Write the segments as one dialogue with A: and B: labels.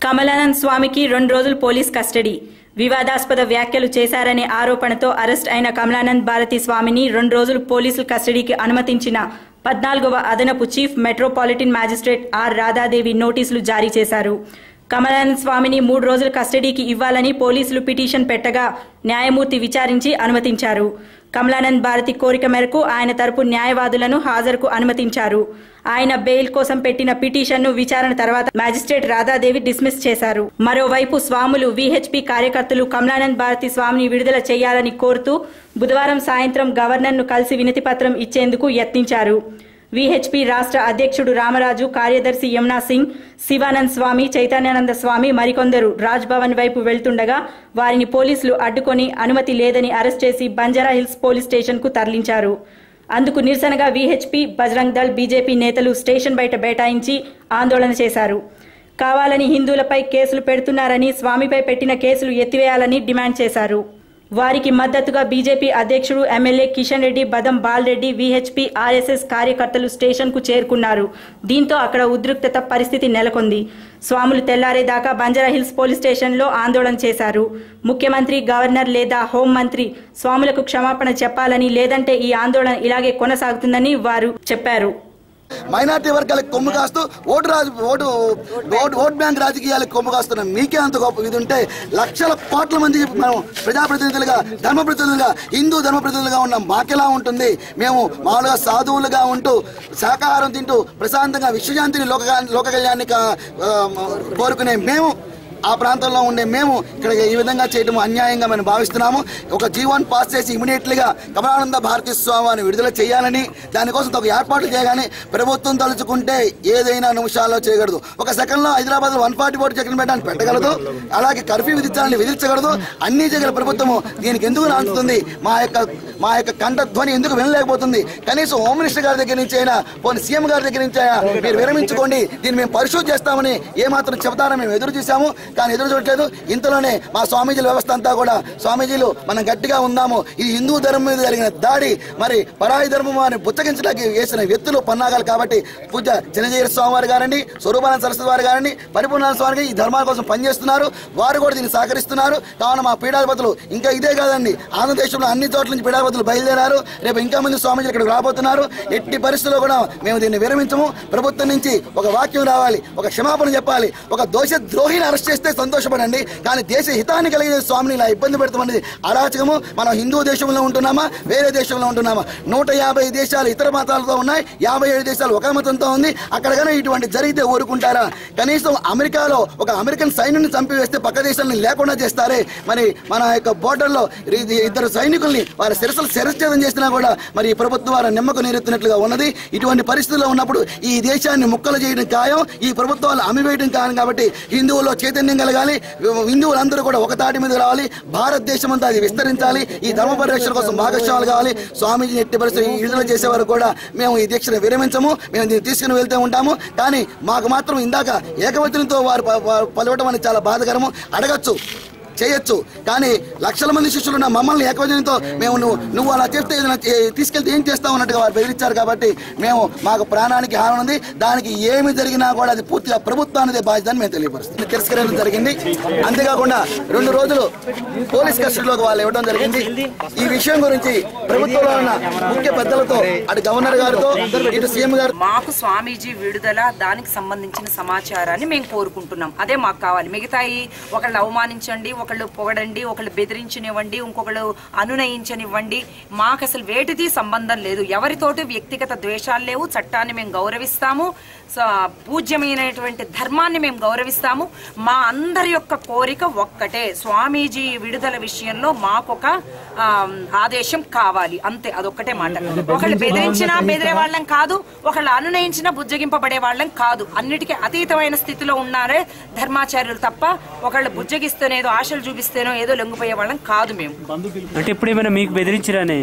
A: కమలానంద్ స్వామికి 2 రోజులు police custody. వివాదాస్పద వ్యాఖ్యలు చేశారనే ఆరోపణతో అరెస్ట్ అయిన కమలానంద్ భారతి స్వామిని 2 రోజులు పోలీసుల కస్టడీకి అనుమతించిన 14వ అదనపు chief metropolitan magistrate R Radhadevi నోటీసులు జారీ చేశారు. కమలానంద్ స్వామిని 3 రోజుల కస్టడీకి ఇవ్వాలని పోలీసులు పిటిషన్ పెట్టగా న్యాయమూర్తి విచారించి అనుమతించారు. కమలానంద్ భారతి కోరిక మేరకు ఆయన తరపు న్యాయవాదులను హాజరుకు అనుమతించారు. ఆయన బెయిల్ కోసం పెట్టిన పిటిషన్ను విచారణ తర్వాత మ్యాజిస్ట్రేట్ రాధాదేవి డిస్మిస్ చేశారు. మరోవైపు స్వాములు విహెచ్పి కార్యకర్తలు కమలానంద్ భారతి స్వామిని విడుదల చేయాలని కోరుతూ బుధవారం సాయంత్రం గవర్నర్ను కలిసి వినతిపత్రం ఇచ్చేందుకు యత్నించారు. విహెచ్పి రాష్ట్ర అధ్యక్షుడు రామరాజు, కార్యదర్శి యమునా సింగ్, శివానంద్ స్వామి, చైతన్యానంద స్వామి మరికొందరు రాజ్ భవన్ వైపు వెళ్తుండగా వారిని పోలీసులు అడ్డుకొని అనుమతి లేదని అరెస్ట్ చేసి బంజారా హిల్స్ పోలీస్ స్టేషన్ కు తరలించారు. అందుకు నిరసనగా విహెచ్పి, బజరంగ్ దళ్, బీజేపీ నేతలు స్టేషన్ బయట బైఠాయించి ఆందోళన చేశారు. కావాలని హిందువులపై కేసులు పెడుతున్నారని, స్వామిపై పెట్టిన కేసులు ఎత్తివేయాలని డిమాండ్ చేశారు. వారికి మద్దతుగా బీజేపీ అధ్యక్షుడు MLA Kishan Reddy, Baddam Bal Reddy, VHP, RSS కార్యకర్తలు స్టేషన్ కు చేరుకున్నారు. దీంతో అక్కడ ఉద్రిక్తత పరిస్థితి నెలకొంది. స్వాములు తెల్లారేదాకా బంజారా హిల్స్ పోలీస్ స్టేషన్లో ఆందోళన చేశారు. ముఖ్యమంత్రి, గవర్నర్ లేదా హోంమంత్రి స్వాములకు క్షమాపణ చెప్పాలని, లేదంటే ఈ ఆందోళన ఇలాగే కొనసాగుతుందని వారు చెప్పారు.
B: మైనార్టీ వర్గాలకు కొమ్ము కాస్తూ ఓట్ బ్యాంక్ రాజకీయాలకు కొమ్ము కాస్తున్నాం. మీకే అంత గొప్ప ఇది ఉంటే లక్షల కోట్ల మంది మనం ప్రజాప్రతినిధులుగా, ధర్మప్రతినిధులుగా, హిందూ ధర్మప్రతినిధులుగా ఉన్నాం. మాకెలా ఉంటుంది? మేము మామూలుగా సాధువులుగా ఉంటూ శాకాహారం తింటూ ప్రశాంతంగా విశ్వశాంతిని లోక కళ్యాణాన్ని కోరుకునే మేము, ఆ ప్రాంతంలో ఉండే మేము ఇక్కడ ఈ విధంగా చేయడం అన్యాయంగా మనం భావిస్తున్నాము. ఒక జీవోని పాస్ చేసి ఇమీడియట్లీగా కమలానంద భారతి స్వామిని విడుదల చేయాలని, దానికోసం ఒక ఏర్పాట్లు చేయగానే ప్రభుత్వం తలుచుకుంటే ఏదైనా నిమిషాల్లో చేయగలదు. ఒక సెకండ్లో హైదరాబాద్లో 144 సెకండ్ పెట్టడానికి పెట్టగలదు. అలాగే కర్ఫ్యూ విధించాలని విధించగలదు. అన్ని చేయగల ప్రభుత్వము దీనికి ఎందుకు నాటుతుంది? మా యొక్క కంఠధ్వని ఎందుకు వినలేకపోతుంది? కనీసం హోమ్ మినిస్టర్ గారి దగ్గర నుంచి అయినా, పోనీ సీఎం గారి దగ్గర నుంచి అయినా మీరు విరమించుకోండి, దీన్ని మేము పరిశోధన చేస్తామని ఏమాత్రం చెబుతారని మేము ఎదురు చూసాము. కానీ ఎదురు చూడలేదు. ఇంతలోనే మా స్వామీజీల వ్యవస్థ అంతా కూడా, స్వామీజీలు మనం గట్టిగా ఉందాము, ఈ హిందూ ధర్మం మీద జరిగిన దాడి మరి పరాయి ధర్మం అని బుచ్చగించడానికి వేసిన వ్యక్తులు పన్నాగాలు. కాబట్టి పూజ చిన్నజీర స్వామి వారు గారండి, స్వరూపానంద సరస్వతి వారు గారండి, పరిపూర్ణ స్వామి ఈ ధర్మాల కోసం పనిచేస్తున్నారు. వారు కూడా దీన్ని సహకరిస్తున్నారు. కావున మా పీఠాధిపతులు ఇంకా ఇదే కాదండి, ఆంధ్రదేశంలో అన్ని చోట్ల నుంచి పీఠాధిపతులు బయలుదేరారు. రేపు ఇంకా మంది స్వామీజీలు ఇక్కడికి రాబోతున్నారు. ఎట్టి పరిస్థితుల్లో కూడా మేము దీన్ని విరమించము. ప్రభుత్వం నుంచి ఒక వాక్యం రావాలి, ఒక క్షమాపణ చెప్పాలి. ఒక దోషద్రోహిని అరెస్ట్ చేస్తే సంతోషపడండి, కానీ దేశ హితాన్ని కలిగే స్వామిని ఇలా ఇబ్బంది పెడతామనేది అరాచకము. మనం హిందూ దేశంలో ఉంటున్నామా, వేరే దేశంలో ఉంటున్నామా? 150 దేశాలు ఇతర మతాలతో ఉన్నాయి, 57 దేశాలు ఒక మతంతో ఉంది. అక్కడగానే ఇటువంటి జరిగితే ఊరుకుంటారా? కనీసం అమెరికాలో ఒక అమెరికన్ సైన్యాన్ని చంపివేస్తే పక్క దేశాలను లేకుండా చేస్తారే. మరి మన యొక్క బోర్డర్లో 2 సైనికుల్ని వారి శిరస్సులు శిరచ్ఛేదం చేసినా కూడా మరి ఈ ప్రభుత్వం వారి నిమ్మకు నీరెత్తినట్లుగా ఉన్నది. ఇటువంటి పరిస్థితుల్లో ఉన్నప్పుడు ఈ దేశాన్ని ముక్కలు చేయడం ఖాయం, ఈ ప్రభుత్వాలు అమ్మివేయడం ఖాయం. కాబట్టి హిందువుల్లో చైతన్యం కలగాలి, హిందువులందరూ కూడా ఒక తాటి మీద రావాలి, భారతదేశం అంతా అది విస్తరించాలి, ఈ ధర్మ పరిరక్షణ కోసం భాగస్వాములు కావాలి. స్వామీజీ ఎట్టి పరిస్థితి విడుదల చేసే వరకు కూడా మేము ఈ దీక్షను విరమించము. మేము దీన్ని తీసుకుని వెళ్తూ ఉంటాము. కానీ మాకు మాత్రం ఇందాక ఏకవచనంతో వారు పలవటం అనేది చాలా బాధకరము. అడగచ్చు, చేయొచ్చు, కానీ లక్షల మంది శిష్యులు ఉన్న మమ్మల్ని ఏకవచనంతో మేము నువ్వు అలా చేస్తే తీసుకెళ్తే ఏం చేస్తావు అన్నట్టుగా వారు బెదిరించారు. కాబట్టి మాకు ప్రాణానికి హాని ఉంది. దానికి ఏమి జరిగినా కూడా అది పూర్తిగా ప్రభుత్వానిదే బాధ్యత అని మేము తెలియపరుస్తాం. తిరస్కరించడం జరిగింది. అంతేకాకుండా 2 రోజులు పోలీస్ కస్టడీలోకి వాళ్ళు ఇవ్వడం జరిగింది. ఈ విషయం గురించి ప్రభుత్వంలో ఉన్న ముఖ్య పెద్దలతో, అటు గవర్నర్ గారితో, ఇటు సీఎం గారు,
C: మాకు స్వామీజీ విడుదల, దానికి సంబంధించిన సమాచారాన్ని మేము కోరుకుంటున్నాం. అదే మాకు కావాలి. మిగతాయి ఒకళ్ళు అవమానించండి, ఒకళ్ళు పొగడండి, ఒకళ్ళు బెదిరించనివ్వండి, ఇంకొకళ్ళు అనునయించనివ్వండి, మాకు అసలు వేటిది సంబంధం లేదు. ఎవరితోటి వ్యక్తిగత ద్వేషాలు లేవు. చట్టాన్ని మేము గౌరవిస్తాము, పూజ్యమైనటువంటి ధర్మాన్ని మేము గౌరవిస్తాము. మా అందరి యొక్క కోరిక ఒక్కటే, స్వామీజీ విడుదల విషయంలో మాకొక ఆదేశం కావాలి, అంతే. అదొక్కటే మాట. ఒకళ్ళు బెదిరించినా బెదిరే వాళ్ళం కాదు, ఒకళ్ళు అనునయించినా బుజ్జగింపబడే వాళ్ళం కాదు. అన్నిటికీ అతీతమైన స్థితిలో ఉన్నారే ధర్మాచార్యులు తప్ప ఒకళ్ళు బుజ్జగిస్తేనేదో ఆశలు చూపిస్తేనో ఏదో లొంగిపోయే వాళ్ళం కాదు మేము.
D: అంటే ఇప్పుడు ఏమైనా మీకు బెదిరించరానే?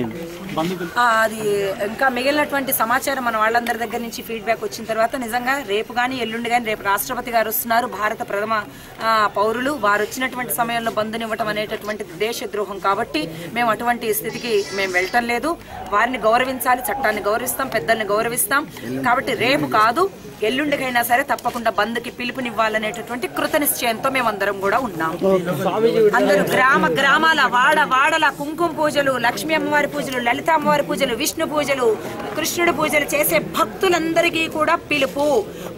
C: అది ఇంకా మిగిలినటువంటి సమాచారం మన వాళ్ళందరి దగ్గర నుంచి ఫీడ్బ్యాక్ వచ్చిన తర్వాత నిజంగా రేపు కానీ ఎల్లుండి కానీ, రేపు రాష్ట్రపతి గారు వస్తున్నారు, భారత ప్రథమ పౌరులు, వారు వచ్చినటువంటి సమయంలో బంధునివ్వటం అనేటటువంటిది దేశద్రోహం. కాబట్టి మేము అటువంటి స్థితికి మేము వెళ్ళటం లేదు. వారిని గౌరవించాలి, చట్టాన్ని గౌరవిస్తాం, పెద్దల్ని గౌరవిస్తాం. కాబట్టి రేపు కాదు, ఎల్లుండికైనా సరే తప్పకుండా బంద్కి పిలుపునివ్వాలనేటటువంటి కృత నిశ్చయంతో మేమందరం కూడా ఉన్నాం. అందరూ గ్రామాల వాడల కుంకుమ పూజలు, లక్ష్మీ అమ్మవారి పూజలు, లలిత అమ్మవారి పూజలు, విష్ణు పూజలు, కృష్ణుడి పూజలు చేసే భక్తులందరికీ కూడా పిలుపు.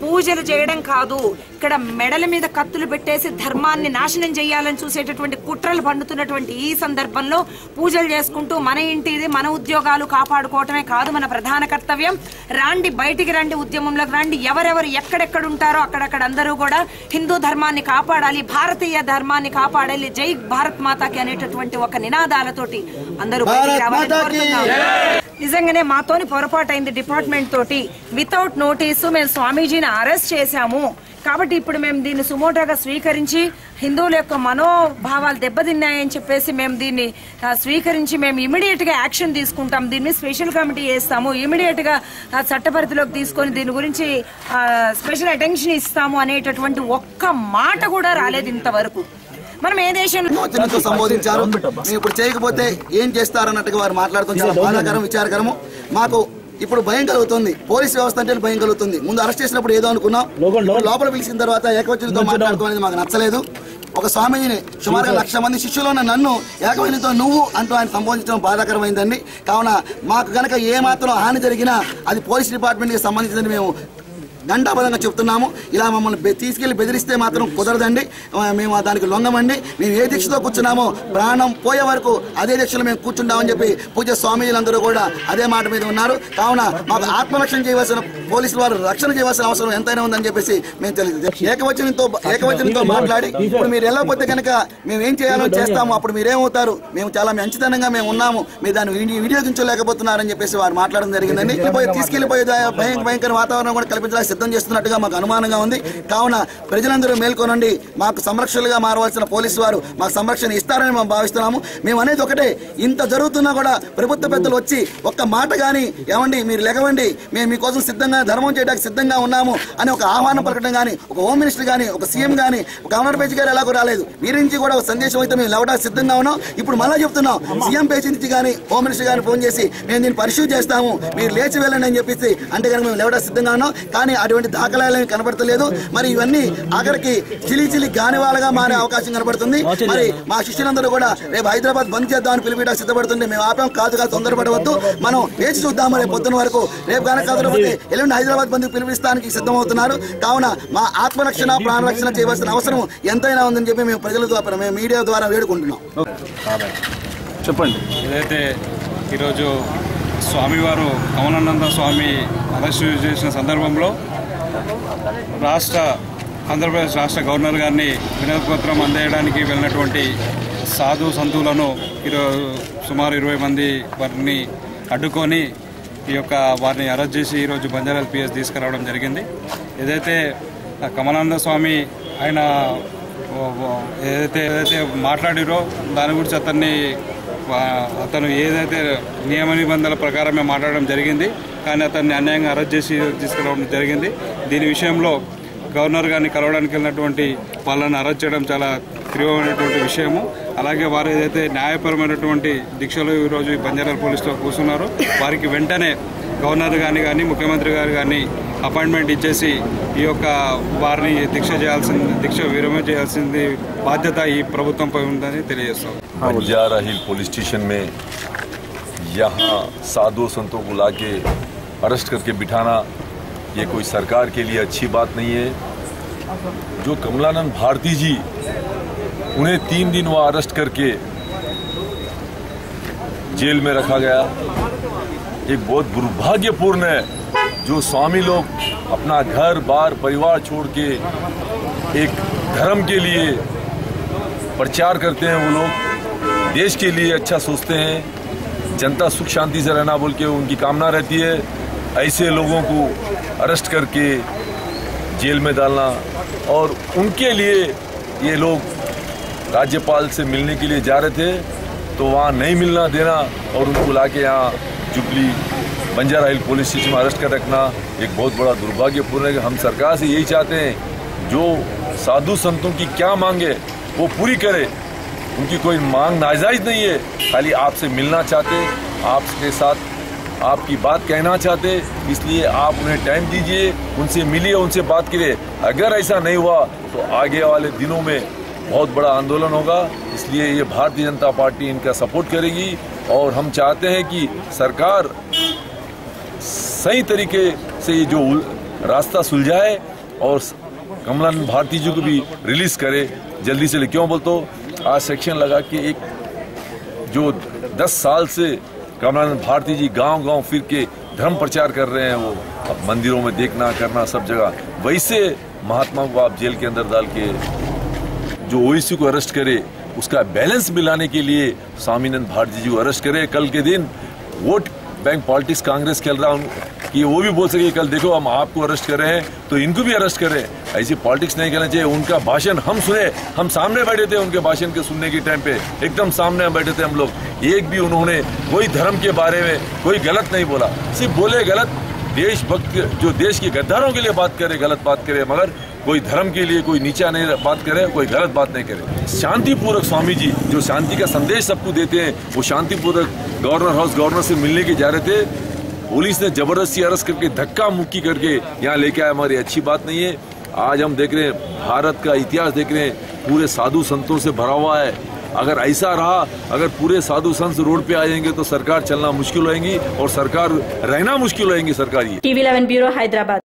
C: పూజలు చేయడం కాదు, ఇక్కడ మెడల మీద కత్తులు పెట్టేసి ధర్మాన్ని నాశనం చేయాలని చూసేటటువంటి కుట్రలు పండుతున్నటువంటి ఈ సందర్భంలో పూజలు చేసుకుంటూ మన ఇంటిది మన ఉద్యోగాలు కాపాడుకోవటమే కాదు మన ప్రధాన కర్తవ్యం. రాండి, బయటికి రండి, ఉద్యమంలోకి రండి. ఎవరెవరు ఎక్కడెక్కడ ఉంటారో అక్కడక్కడ అందరూ కూడా హిందూ ధర్మాన్ని కాపాడాలి, భారతీయ ధర్మాన్ని కాపాడాలి, జై భారత్ మాతాకి అనేటటువంటి ఒక నినాదాలతోటి అందరూ బయటికి రావాలని కోరుతున్నాం. నిజంగానే మాతోని పొరపాటైంది. డిపార్ట్మెంట్ తోటి వితౌట్ నోటీసు మేము స్వామీజీని అరెస్ట్ చేశాము. కాబట్టి ఇప్పుడు మేము దీన్ని సుమోటోగా స్వీకరించి హిందువుల యొక్క మనోభావాలు దెబ్బతిన్నాయని చెప్పేసి మేము దీన్ని స్వీకరించి మేము ఇమీడియట్ గా యాక్షన్ తీసుకుంటాం. దీన్ని స్పెషల్ కమిటీ చేస్తాము, ఇమీడియట్ గా చట్టపరిధిలోకి తీసుకొని దీని గురించి స్పెషల్ అటెన్షన్ ఇస్తాము అనేటటువంటి ఒక్క మాట కూడా రాలేదు ఇంతవరకు. మనం ఏ దేశంలో
B: సంబోధించారు, మేము ఇప్పుడు చేయకపోతే ఏం చేస్తారన్నట్టుగా వారు మాట్లాడుతున్నారు. చాలా బాధాకరం, విచారకరము. మాకు ఇప్పుడు భయం కలుగుతుంది, పోలీస్ వ్యవస్థ అంటే భయం కలుగుతుంది. ముందు అరెస్ట్ చేసినప్పుడు ఏదో అనుకున్నాం, లోపల పిలిచిన తర్వాత ఏకవచనంతో మాట్లాడుతూ అనేది మాకు నచ్చలేదు. ఒక స్వామీజీని సుమారుగా 1,00,000 మంది శిష్యులు ఉన్న నన్ను ఏకవచనంతో నువ్వు అంటూ ఆయన సంబోధించడం బాధాకరమైందండి. కావున మాకు కనుక ఏ మాత్రం హాని జరిగినా అది పోలీస్ డిపార్ట్మెంట్కి సంబంధించిందని మేము దండాపదంగా చెప్తున్నాము. ఇలా మమ్మల్ని తీసుకెళ్లి బెదిరిస్తే మాత్రం కుదరదండి, మేము దానికి లొంగమండి. మేము ఏ దీక్షతో కూర్చున్నామో ప్రాణం పోయే వరకు అదే దీక్షలో మేము కూర్చుంటామని చెప్పి పూజ స్వామీజీలందరూ కూడా అదే మాట మీద ఉన్నారు. కావున మాకు ఆత్మరక్షణ చేయవలసిన పోలీసులు వారు రక్షణ చేయవలసిన అవసరం ఎంతైనా ఉందని చెప్పేసి మేము తెలియదు. ఏకవచనంతో మాట్లాడి ఇప్పుడు మీరు వెళ్ళకపోతే కనుక మేము ఏం చేయాలో చేస్తాము, అప్పుడు మీరేమవుతారు, మేము చాలా మంచితనంగా మేము ఉన్నాము, మీరు దాన్ని వినియోగించలేకపోతున్నారని చెప్పేసి వారు మాట్లాడడం జరిగిందండి. తీసుకెళ్లిపోయే భయంకర వాతావరణం కూడా కల్పించడానికి సిద్ధం చేస్తున్నట్టుగా మాకు అనుమానంగా ఉంది. కావున ప్రజలందరూ మేల్కొనండి, మాకు సంరక్షణలుగా మారవలసిన పోలీసు వారు మాకు సంరక్షణ ఇస్తారని మేము భావిస్తున్నాము. మేము అనేది ఒకటే, ఇంత జరుగుతున్నా కూడా ప్రభుత్వ పెద్దలు వచ్చి ఒక్క మాట కానీ ఏమండి మీరు లెగవండి, మేము మీకోసం సిద్ధంగా ధర్మం చేయడానికి సిద్ధంగా ఉన్నాము అని ఒక ఆహ్వానం పలకడం కానీ, ఒక హోమ్ మినిస్టర్ కానీ, ఒక సీఎం కానీ, ఒక గవర్నర్ పేజీ గారు ఎలాగో రాలేదు. వీరి నుంచి కూడా ఒక సందేశం అయితే మేము లేవడానికి సిద్ధంగా ఉన్నాం. ఇప్పుడు మళ్ళీ చెప్తున్నాం, సీఎం పేజీ నుంచి కానీ హోమ్ మినిస్టర్ గారిని ఫోన్ చేసి మేము దీన్ని పరిశీలి చేస్తాము, మీరు లేచి వెళ్ళండి అని చెప్పేసి అంటే కనుక మేము లేవడానికి సిద్ధంగా ఉన్నాం. కానీ అటువంటి దాఖలాలు కనబడతలేదు. మరి ఇవన్నీ ఆఖరికి చిలి గానివాలగా మారే అవకాశం కనబడుతుంది. మరి మా శిష్యులందరూ కూడా రేపు హైదరాబాద్ బంద్ చేద్దామని పిలిపిడానికి సిద్ధపడుతుంది. మేము ఆపాం కాదు, తొందరపడవద్దు, మనం వేచి చూద్దాము రేపు పొద్దున వరకు. రేపు కనుక కాకపోతే ఎల్లుండి హైదరాబాద్ బంద్ పిలిపిస్తానికి సిద్ధమవుతున్నారు. కావున మా ఆత్మరక్షణ ప్రాణరక్షణ చేయవలసిన అవసరం ఎంతైనా ఉందని చెప్పి మేము ప్రజల ద్వారా, మేము మీడియా ద్వారా వేడుకుంటున్నాం.
E: చెప్పండి. ఏదైతే ఈరోజు స్వామివారు కమలానంద స్వామి అరెస్ట్ చేసిన సందర్భంలో ఆంధ్రప్రదేశ్ రాష్ట్ర గవర్నర్ గారిని వినతి పత్రం అందజేయడానికి వెళ్ళినటువంటి సాధు సంతులను ఈరోజు సుమారు 20 మంది వారిని అడ్డుకొని వారిని అరెస్ట్ చేసి ఈరోజు బంజారాల్ పిఎస్ తీసుకురావడం జరిగింది. ఏదైతే కమలానంద స్వామి ఆయన ఏదైతే మాట్లాడిరో దాని గురించి అతను ఏదైతే నియమ నిబంధనల ప్రకారమే మాట్లాడడం జరిగింది. కానీ అతన్ని అన్యాయంగా అరెస్ట్ చేసి తీసుకురావడం జరిగింది. దీని విషయంలో గవర్నర్ గారిని కలవడానికి వెళ్ళినటువంటి వాళ్ళని అరెస్ట్ చేయడం చాలా తీవ్రమైనటువంటి విషయము. అలాగే వారు ఏదైతే న్యాయపరమైనటువంటి దీక్షలు ఈరోజు బంజారాల పోలీసులో కూర్చున్నారో వారికి వెంటనే గవర్నర్ గారిని కానీ ముఖ్యమంత్రి గారు కానీ అపాయింట్మెంట్ ఇచ్చేసి వారిని దీక్ష విరమణ చేయాల్సింది బాధ్యత ఈ ప్రభుత్వంపై ఉందని తెలియజేస్తాం.
F: बंजारा हिल पुलिस स्टेशन में यहाँ साधु संतों को लाके अरेस्ट करके बिठाना ये कोई सरकार के लिए अच्छी बात नहीं है. जो कमलानंद भारती जी, उन्हें 3 दिन वहाँ अरेस्ट करके जेल में रखा गया, एक बहुत दुर्भाग्यपूर्ण है. जो स्वामी लोग अपना घर बार परिवार छोड़ के एक धर्म के लिए प्रचार करते हैं, वो लोग देश के लिए अच्छा सोचते हैं, जनता सुख शांति से रहना बोल के उनकी कामना रहती है. ऐसे लोगों को अरेस्ट करके जेल में डालना और उनके लिए ये लोग राज्यपाल से मिलने के लिए जा रहे थे तो वहाँ नहीं मिलना देना और उनको लाके यहाँ जुबली बंजारा हिल पुलिस स्टेशन में अरेस्ट कर रखना एक बहुत बड़ा दुर्भाग्यपूर्ण है. हम सरकार से यही चाहते हैं, जो साधु संतों की क्या मांगे वो पूरी करे. उनकी कोई मांग नाजायज नहीं है, खाली आपसे मिलना चाहते, आपके साथ आपकी बात कहना चाहते, इसलिए आप उन्हें टाइम दीजिए. उनसे मिलिए, उनसे बात करिए। अगर ऐसा नहीं हुआ तो आगे वाले दिनों में बहुत बड़ा आंदोलन होगा। इसलिए ये भारतीय जनता पार्टी इनका सपोर्ट करेगी और हम चाहते हैं कि सरकार सही तरीके से ये जो रास्ता सुलझाए और कमलानंद भारती जी को भी रिलीज करे जल्दी से। क्यों बोलते आज सेक्शन लगा के एक जो 10 साल से कमलानंद भारती जी गांव-गांव फिर के धर्म प्रचार कर रहे हैं, वो मंदिरों में देखना करना सब जगह, वैसे महात्मा को आप जेल के अंदर डाल के जो ओवैसी को अरेस्ट करे उसका बैलेंस मिलाने के लिए स्वामीनाथन भारती जी को अरेस्ट करे। कल के दिन वोट बैंक पॉलिटिक्स कांग्रेस खेल रहा कि वो भी बोल सके कल देखो हम आपको अरेस्ट कर रहे हैं तो इनको भी अरेस्ट करें। ऐसी पॉलिटिक्स नहीं करना चाहिए। उनका भाषण हम सुने, हम सामने बैठे थे उनके भाषण के सुनने के टाइम पे, एकदम सामने बैठे थे हम लोग। एक भी उन्होंने कोई धर्म के बारे में कोई गलत नहीं बोला, सिर्फ बोले गलत देशभक्त जो देश के गद्दारों के लिए बात करे, गलत बात करे, मगर कोई धर्म के लिए कोई नीचा नहीं बात करे, कोई गलत बात नहीं करे। शांतिपूर्वक स्वामी जी जो शांति का संदेश सबको देते हैं, वो शांतिपूर्वक गवर्नर हाउस गवर्नर से मिलने के जा रहे थे। पुलिस ने जबरदस्ती अरेस्ट करके धक्का मुक्की करके यहाँ लेके आया, हमारी अच्छी बात नहीं है। आज हम देख रहे हैं भारत का इतिहास देख रहे हैं, पूरे साधु संतों से भरा हुआ है। अगर ऐसा रहा, अगर पूरे साधु संत रोड पे आ जाएंगे तो सरकार चलना मुश्किल होगी और सरकार रहना मुश्किल होगी। सरकार ये
A: TV11 ब्यूरो हैदराबाद।